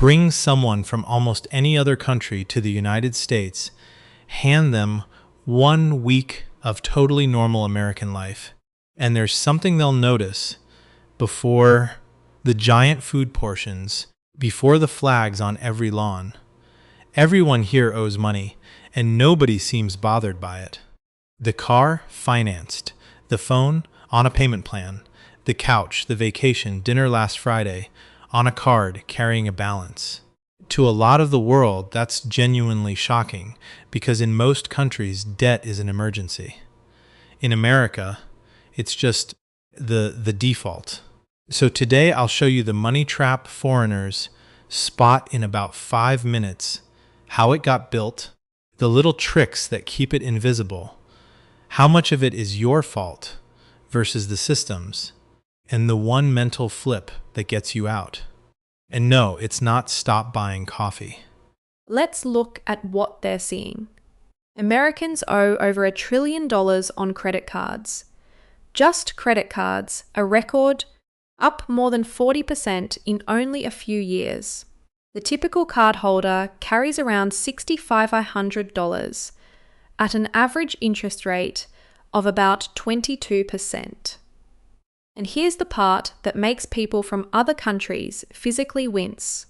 Bring someone from almost any other country to the United States, hand them 1 week of totally normal American life, and there's something they'll notice before the giant food portions, before the flags on every lawn. Everyone here owes money, and nobody seems bothered by it. The car, financed. The phone, on a payment plan. The couch, the vacation, dinner last Friday, on a card, carrying a balance. To a lot of the world, that's genuinely shocking, because in most countries, debt is an emergency. In America, it's just the default. So today I'll show you the money trap foreigners spot in about 5 minutes, how it got built, the little tricks that keep it invisible, how much of it is your fault versus the system's, and the one mental flip that gets you out. And no, it's not stop buying coffee. Let's look at what they're seeing. Americans owe over $1 trillion on credit cards. Just credit cards, a record, up more than 40% in only a few years. The typical cardholder carries around $6,500 at an average interest rate of about 22%. And here's the part that makes people from other countries physically wince.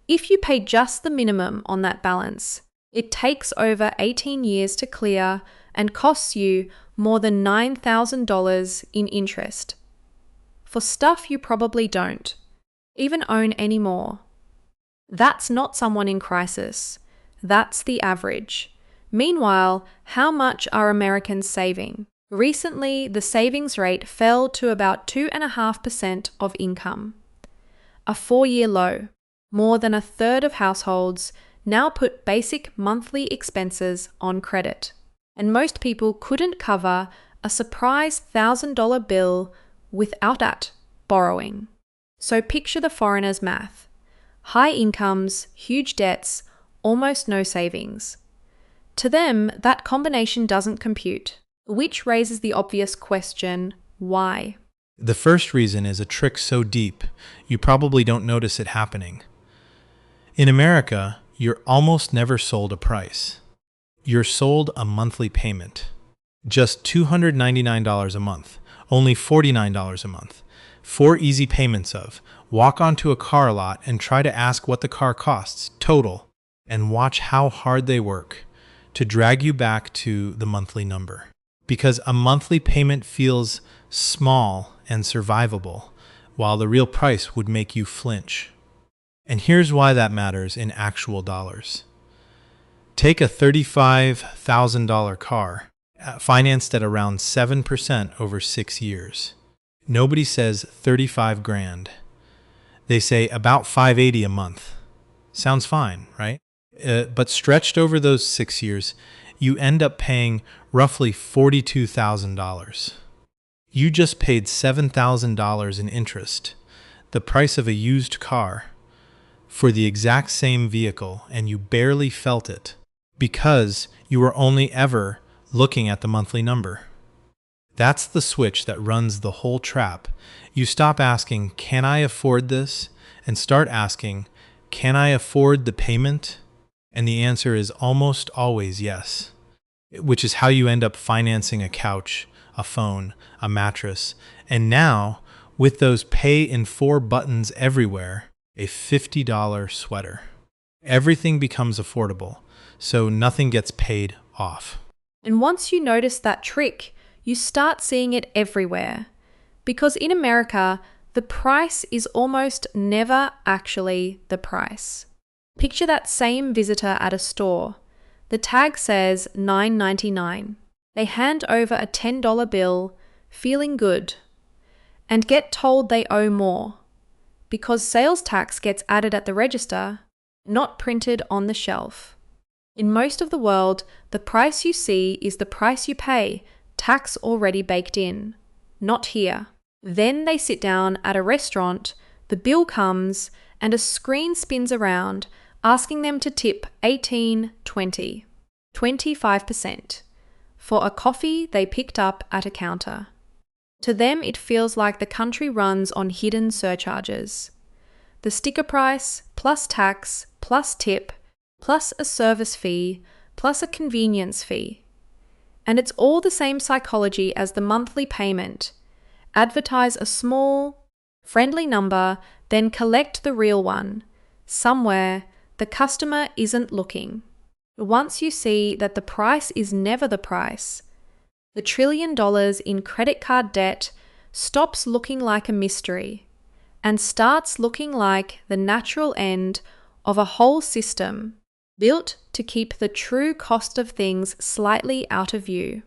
If you pay just the minimum on that balance, it takes over 18 years to clear and costs you more than $9,000 in interest. For stuff you probably don't even own anymore. That's not someone in crisis. That's the average. Meanwhile, how much are Americans saving? Recently, the savings rate fell to about 2.5% of income. A 4-year low. More than a third of households now put basic monthly expenses on credit. And most people couldn't cover a surprise $1,000 bill without borrowing. So picture the foreigner's math. High incomes, huge debts, almost no savings. To them, that combination doesn't compute, which raises the obvious question, why? The first reason is a trick so deep, you probably don't notice it happening. In America, you're almost never sold a price. You're sold a monthly payment. Just $299 a month, only $49 a month. 4 easy payments of walk onto a car lot and try to ask what the car costs, total, and watch how hard they work to drag you back to the monthly number. Because a monthly payment feels small and survivable, while the real price would make you flinch. And here's why that matters in actual dollars. Take a $35,000 car, financed at around 7% over 6 years. Nobody says 35 grand. They say about $580 a month. Sounds fine, right? But stretched over those 6 years, you end up paying roughly $42,000. You just paid $7,000 in interest, the price of a used car, for the exact same vehicle, and you barely felt it because you were only ever looking at the monthly number. That's the switch that runs the whole trap. You stop asking, can I afford this? And start asking, can I afford the payment? And the answer is almost always yes, which is how you end up financing a couch, a phone, a mattress, and now, with those pay in 4 buttons everywhere, a $50 sweater. Everything becomes affordable, so nothing gets paid off. And once you notice that trick, you start seeing it everywhere. Because in America, the price is almost never actually the price. Picture that same visitor at a store. The tag says $9.99. They hand over a $10 bill, feeling good, and get told they owe more, because sales tax gets added at the register, not printed on the shelf. In most of the world, the price you see is the price you pay, tax already baked in. Not here. Then they sit down at a restaurant, the bill comes, and a screen spins around, asking them to tip 18, 20, 25% for a coffee they picked up at a counter. To them, it feels like the country runs on hidden surcharges. the sticker price, plus tax, plus tip, plus a service fee, plus a convenience fee. And it's all the same psychology as the monthly payment. Advertise a small, friendly number, then collect the real one. Somewhere, the customer isn't looking. Once you see that the price is never the price, the $1 trillion in credit card debt stops looking like a mystery and starts looking like the natural end of a whole system built to keep the true cost of things slightly out of view.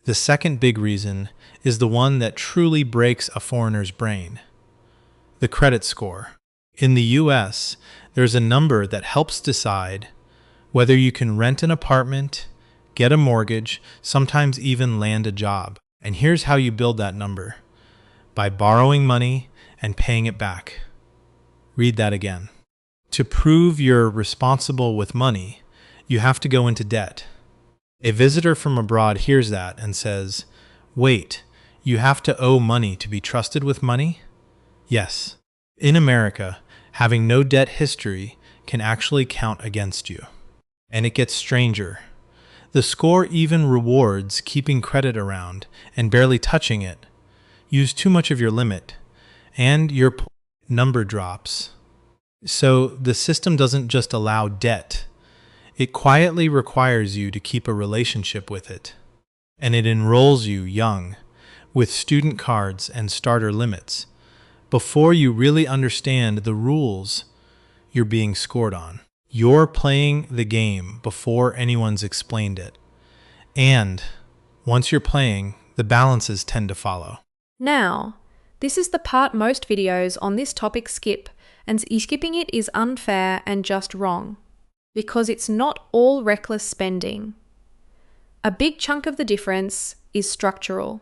The second big reason is the one that truly breaks a foreigner's brain: the credit score. In the US, there's a number that helps decide whether you can rent an apartment, get a mortgage, sometimes even land a job. And here's how you build that number: by borrowing money and paying it back. Read that again. To prove you're responsible with money, you have to go into debt. A visitor from abroad hears that and says, "Wait, you have to owe money to be trusted with money?" Yes. In America, having no debt history can actually count against you. And it gets stranger. The score even rewards keeping credit around and barely touching it. Use too much of your limit, and your number drops. So the system doesn't just allow debt. It quietly requires you to keep a relationship with it. And it enrolls you young, with student cards and starter limits, before you really understand the rules you're being scored on. You're playing the game before anyone's explained it. And once you're playing, the balances tend to follow. Now, this is the part most videos on this topic skip, and skipping it is unfair and just wrong, because it's not all reckless spending. A big chunk of the difference is structural.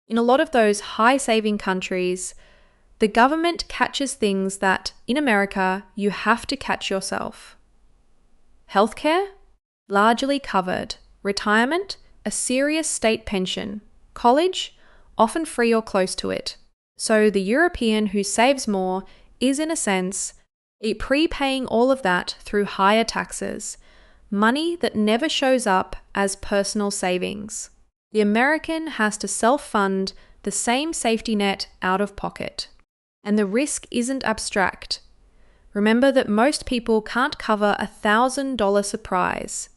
In a lot of those high-saving countries, the government catches things that, in America, you have to catch yourself. Healthcare? Largely covered. Retirement? A serious state pension. College? Often free or close to it. So the European who saves more is, in a sense, prepaying all of that through higher taxes, money that never shows up as personal savings. The American has to self-fund the same safety net out of pocket. And the risk isn't abstract. Remember that most people can't cover a $1,000 surprise.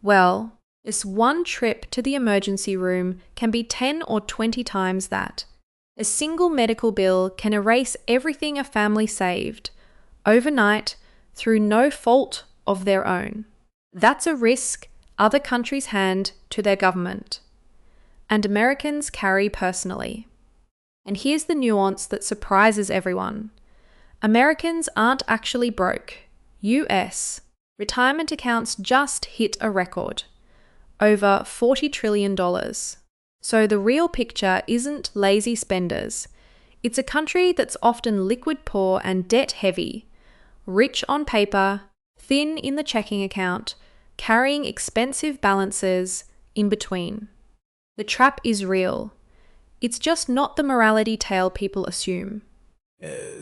Well, this one trip to the emergency room can be 10 or 20 times that. A single medical bill can erase everything a family saved, overnight, through no fault of their own. That's a risk other countries hand to their government, and Americans carry personally. And here's the nuance that surprises everyone. Americans aren't actually broke. US retirement accounts just hit a record, over $40 trillion. So the real picture isn't lazy spenders. It's a country that's often liquid poor and debt heavy, rich on paper, thin in the checking account, carrying expensive balances in between. The trap is real. It's just not the morality tale people assume.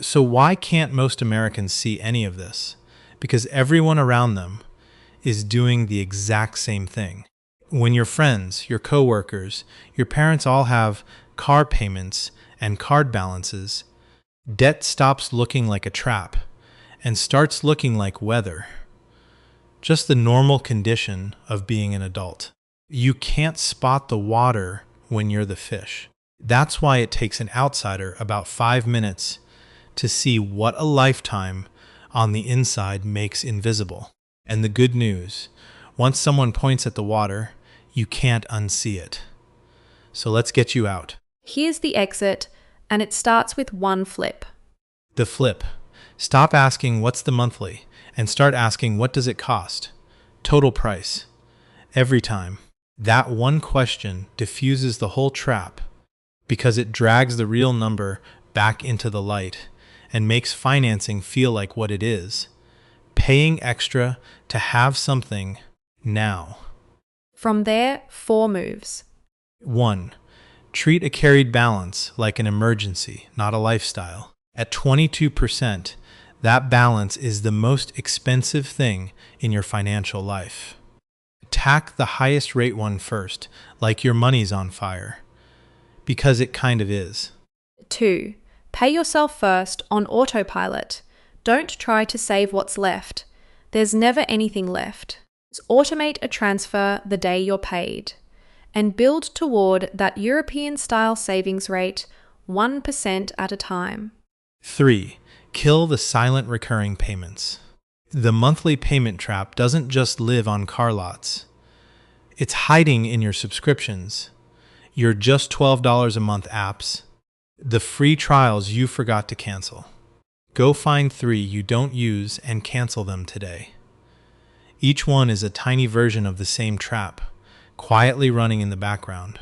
So why can't most Americans see any of this? Because everyone around them is doing the exact same thing. When your friends, your coworkers, your parents all have car payments and card balances, debt stops looking like a trap and starts looking like weather. Just the normal condition of being an adult. You can't spot the water when you're the fish. That's why it takes an outsider about 5 minutes to see what a lifetime on the inside makes invisible. And the good news, once someone points at the water, you can't unsee it. So let's get you out. Here's the exit, and it starts with one flip. The flip. Stop asking what's the monthly and start asking what does it cost? Total price. Every time. That one question diffuses the whole trap because it drags the real number back into the light and makes financing feel like what it is. Paying extra to have something now. From there, 4 moves. 1. Treat a carried balance like an emergency, not a lifestyle. At 22%, That balance is the most expensive thing in your financial life. Attack the highest rate one first, like your money's on fire. Because it kind of is. 2. Pay yourself first on autopilot. Don't try to save what's left. There's never anything left. Just automate a transfer the day you're paid. And build toward that European-style savings rate 1% at a time. 3. Kill the silent recurring payments. The monthly payment trap doesn't just live on car lots. It's hiding in your subscriptions, your just $12 a month apps, the free trials you forgot to cancel. Go find 3 you don't use and cancel them today. Each one is a tiny version of the same trap, quietly running in the background.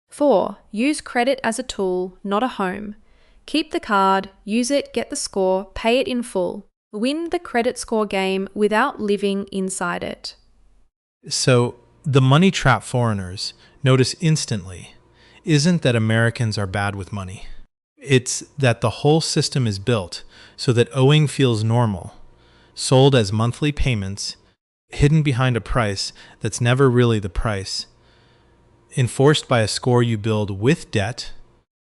4. Use credit as a tool, not a home. Keep the card, use it, get the score, pay it in full. Win the credit score game without living inside it. So, the money trap foreigners notice instantly isn't that Americans are bad with money. It's that the whole system is built so that owing feels normal, sold as monthly payments, hidden behind a price that's never really the price, enforced by a score you build with debt,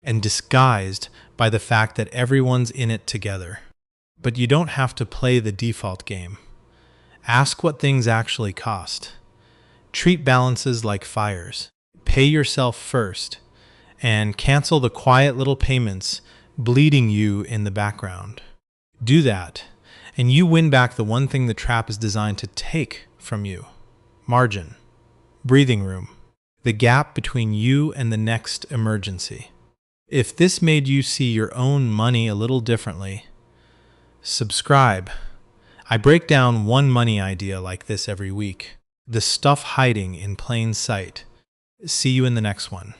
and disguised by the fact that everyone's in it together. But you don't have to play the default game. Ask what things actually cost. Treat balances like fires. Pay yourself first, and cancel the quiet little payments bleeding you in the background. Do that, and you win back the one thing the trap is designed to take from you: margin, breathing room, the gap between you and the next emergency. If this made you see your own money a little differently, subscribe. I break down one money idea like this every week. The stuff hiding in plain sight. See you in the next one.